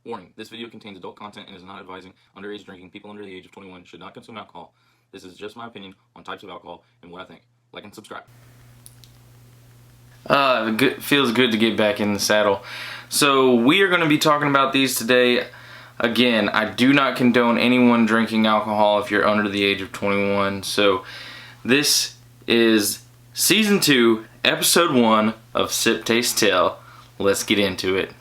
Warning, this video contains adult content and is not advising underage drinking. People under the age of 21 should not consume alcohol. This is just my opinion on types of alcohol and what I think. Like and subscribe. Feels good to get back in the saddle. So we are going to be talking about these today. Again, I do not condone anyone drinking alcohol if you're under the age of 21. So this is Season 2, Episode 1 of Sip, Taste, Tell. Let's get into it.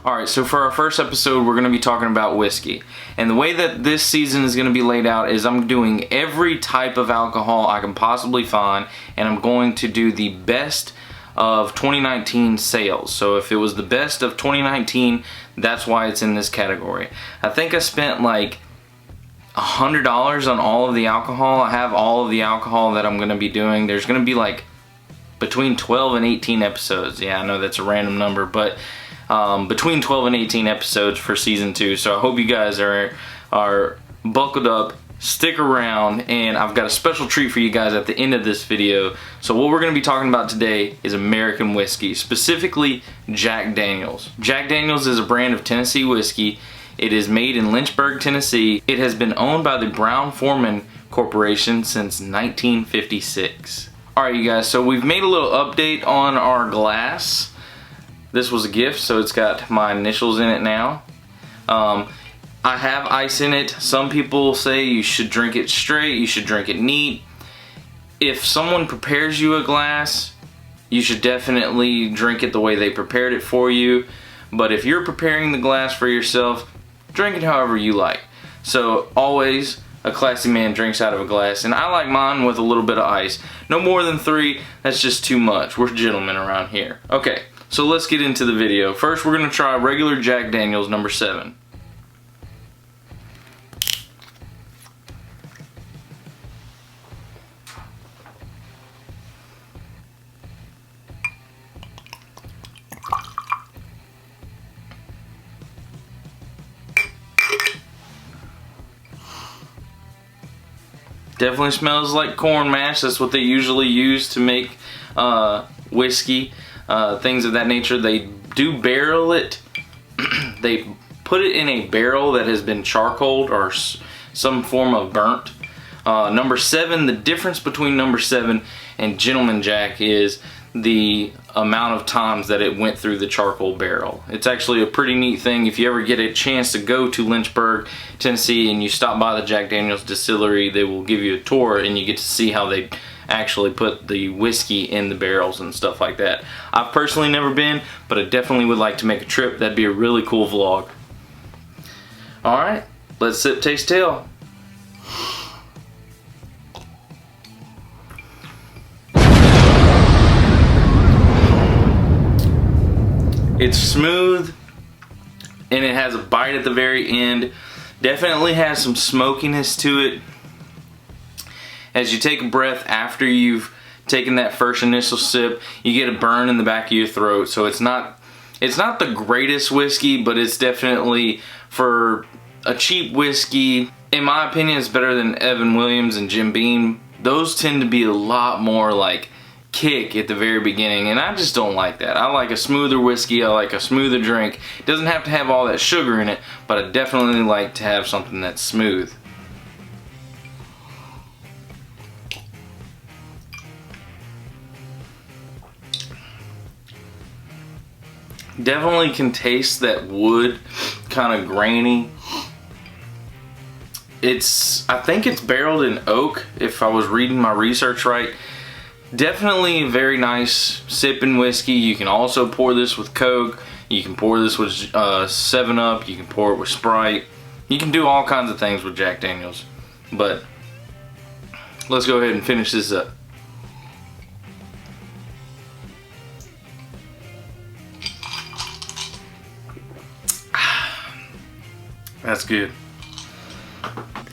Alright, so for our first episode, we're going to be talking about whiskey. And the way that this season is going to be laid out is I'm doing every type of alcohol I can possibly find, and I'm going to do the best of 2019 sales. So if it was the best of 2019, that's why it's in this category. I think I spent like $100 on all of the alcohol. I have all of the alcohol that I'm going to be doing. There's going to be like between 12 and 18 episodes. Yeah, I know that's a random number, but between 12 and 18 episodes for season 2. So I hope you guys are buckled up, stick around, and I've got a special treat for you guys at the end of this video. So what we're going to be talking about today is American whiskey, specifically Jack Daniels. Jack Daniels is a brand of Tennessee whiskey. It is made in Lynchburg, Tennessee. It has been owned by the Brown-Forman Corporation since 1956. Alright, you guys, so we've made a little update on our glass. This was a gift, so it's got my initials in it now. I have ice in it. Some people say you should drink it straight, you should drink it neat. If someone prepares you a glass, you should definitely drink it the way they prepared it for you. But if you're preparing the glass for yourself, drink it however you like. So always, a classy man drinks out of a glass, and I like mine with a little bit of ice. No more than 3, that's just too much. We're gentlemen around here. Okay. So let's get into the video. First, we're going to try regular Jack Daniels number 7. Definitely smells like corn mash. That's what they usually use to make whiskey. Things of that nature. They do barrel it. They put it in a barrel that has been charcoaled or some form of burnt. Number 7, the difference between number 7 and Gentleman Jack is the amount of times that it went through the charcoal barrel. It's actually a pretty neat thing. If you ever get a chance to go to Lynchburg, Tennessee, and you stop by the Jack Daniels distillery, they will give you a tour and you get to see how they actually put the whiskey in the barrels and stuff like that. I've personally never been, but I definitely would like to make a trip. That'd be a really cool vlog. Alright, let's sip, taste, tell. It's smooth and it has a bite at the very end. Definitely has some smokiness to it. As you take a breath after you've taken that first initial sip, you get a burn in the back of your throat. So it's not the greatest whiskey, but it's definitely, for a cheap whiskey, in my opinion, it's better than Evan Williams and Jim Beam. Those tend to be a lot more like kick at the very beginning, and I just don't like that. I like a smoother whiskey, I like a smoother drink. It doesn't have to have all that sugar in it, but I definitely like to have something that's smooth. Definitely can taste that wood, kind of grainy. I think it's barreled in oak, if I was reading my research right. Definitely a very nice sipping whiskey. You can also pour this with Coke. You can pour this with 7-Up. You can pour it with Sprite. You can do all kinds of things with Jack Daniels. But let's go ahead and finish this up. That's good.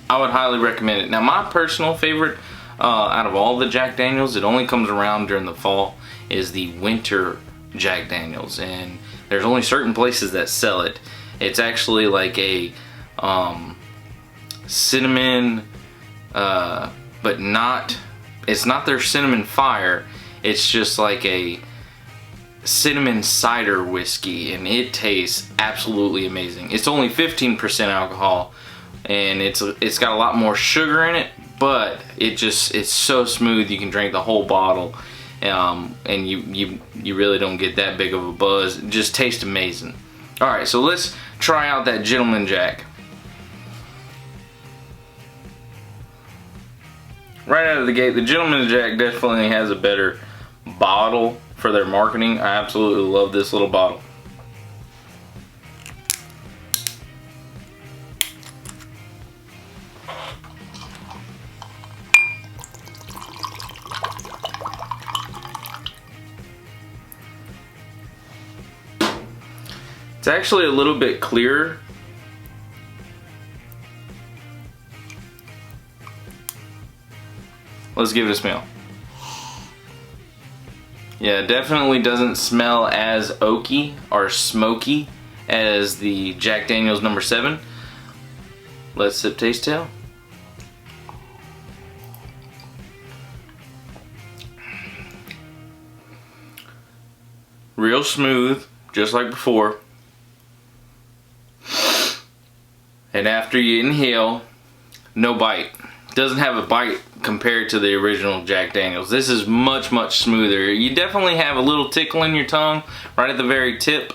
I would highly recommend it. Now, my personal favorite out of all the Jack Daniels, it only comes around during the fall, is the winter Jack Daniels, and there's only certain places that sell it. It's actually like a cinnamon, but not, it's not their cinnamon fire. It's just like a cinnamon cider whiskey, and it tastes absolutely amazing. It's only 15% alcohol, and it's got a lot more sugar in it, but it's so smooth you can drink the whole bottle, and you really don't get that big of a buzz. It just tastes amazing. Alright, so let's try out that Gentleman Jack. Right out of the gate, the Gentleman Jack definitely has a better bottle for their marketing. I absolutely love this little bottle. It's actually a little bit clearer. Let's give it a smell. Yeah, it definitely doesn't smell as oaky or smoky as the Jack Daniels number 7. Let's sip, taste, tell. Real smooth, just like before. And after you inhale, no bite. Doesn't have a bite compared to the original Jack Daniels. This is much, much smoother. You definitely have a little tickle in your tongue right at the very tip,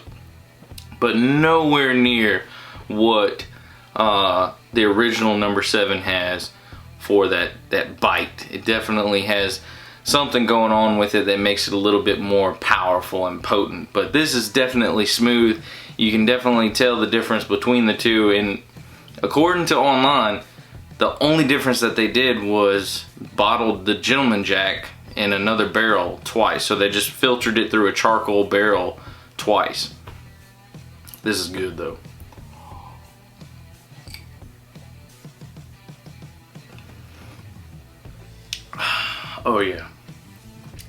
but nowhere near what the original number 7 has for that bite. It definitely has something going on with it that makes it a little bit more powerful and potent, but this is definitely smooth. You can definitely tell the difference between the two, and according to online, the only difference that they did was bottled the Gentleman Jack in another barrel twice. So they just filtered it through a charcoal barrel twice. This is good though. Oh yeah,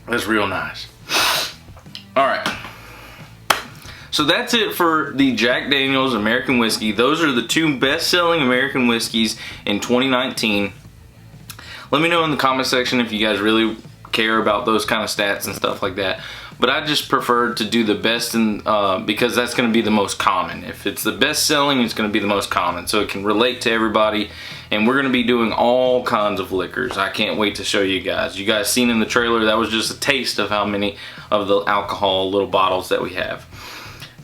that's real nice. All right. So that's it for the Jack Daniels American Whiskey. Those are the 2 best-selling American whiskeys in 2019. Let me know in the comment section if you guys really care about those kind of stats and stuff like that. But I just prefer to do the best because that's going to be the most common. If it's the best-selling, it's going to be the most common. So it can relate to everybody. And we're going to be doing all kinds of liquors. I can't wait to show you guys. You guys seen in the trailer, that was just a taste of how many of the alcohol little bottles that we have.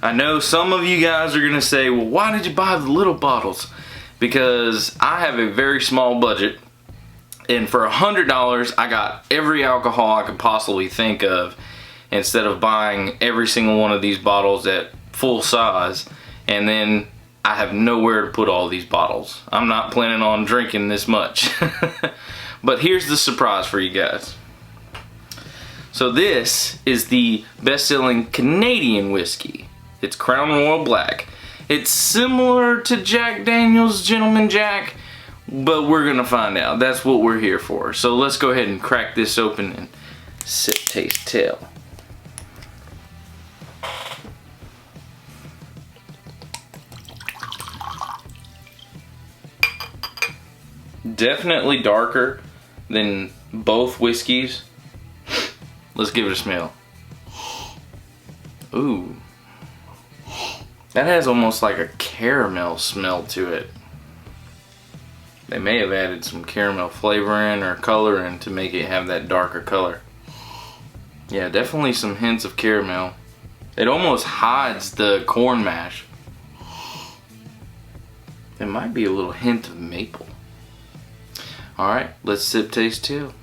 I know some of you guys are going to say, well, why did you buy the little bottles? Because I have a very small budget, and for $100 I got every alcohol I could possibly think of, instead of buying every single one of these bottles at full size, and then I have nowhere to put all these bottles. I'm not planning on drinking this much. But here's the surprise for you guys. So this is the best-selling Canadian whiskey. It's Crown Royal Black. It's similar to Jack Daniels Gentleman Jack, but we're gonna find out. That's what we're here for. So let's go ahead and crack this open and sip, taste, tell. Definitely darker than both whiskeys. Let's give it a smell. Ooh. That has almost like a caramel smell to it. They may have added some caramel flavoring or coloring to make it have that darker color. Yeah, definitely some hints of caramel. It almost hides the corn mash. It might be a little hint of maple. Alright, let's sip, taste, tell.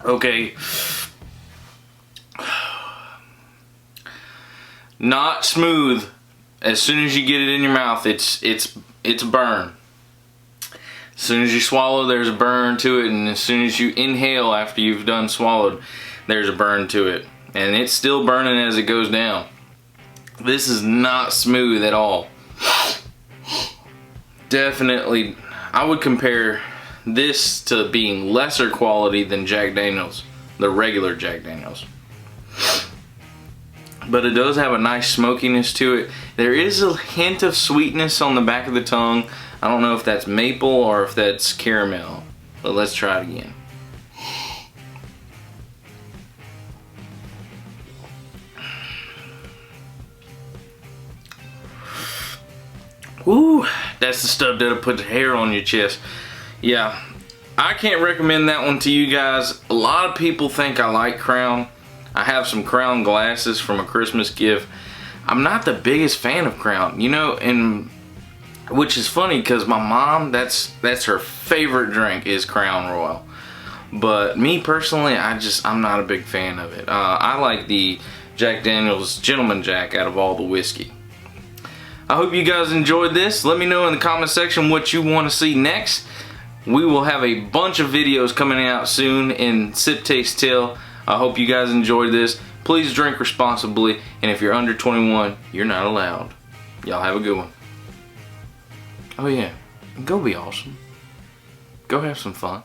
Okay. Not smooth. As soon as you get it in your mouth, it's a burn. As soon as you swallow, there's a burn to it, and as soon as you inhale after you've done swallowed, there's a burn to it. And it's still burning as it goes down. This is not smooth at all. Definitely, I would compare this to being lesser quality than Jack Daniels, the regular Jack Daniels. But it does have a nice smokiness to it. There is a hint of sweetness on the back of the tongue. I don't know if that's maple or if that's caramel, but let's try it again. Woo, that's the stuff that'll put the hair on your chest. Yeah, I can't recommend that one to you guys. A lot of people think I like Crown. I have some Crown glasses from a Christmas gift. I'm not the biggest fan of Crown, you know, and which is funny because my mom, that's her favorite drink is Crown Royal. But me personally, I'm not a big fan of it. I like the Jack Daniels Gentleman Jack out of all the whiskey. I hope you guys enjoyed this. Let me know in the comment section what you want to see next. We will have a bunch of videos coming out soon in Sip Taste Tell. I hope you guys enjoyed this. Please drink responsibly, and if you're under 21, you're not allowed. Y'all have a good one. Oh yeah, go be awesome. Go have some fun.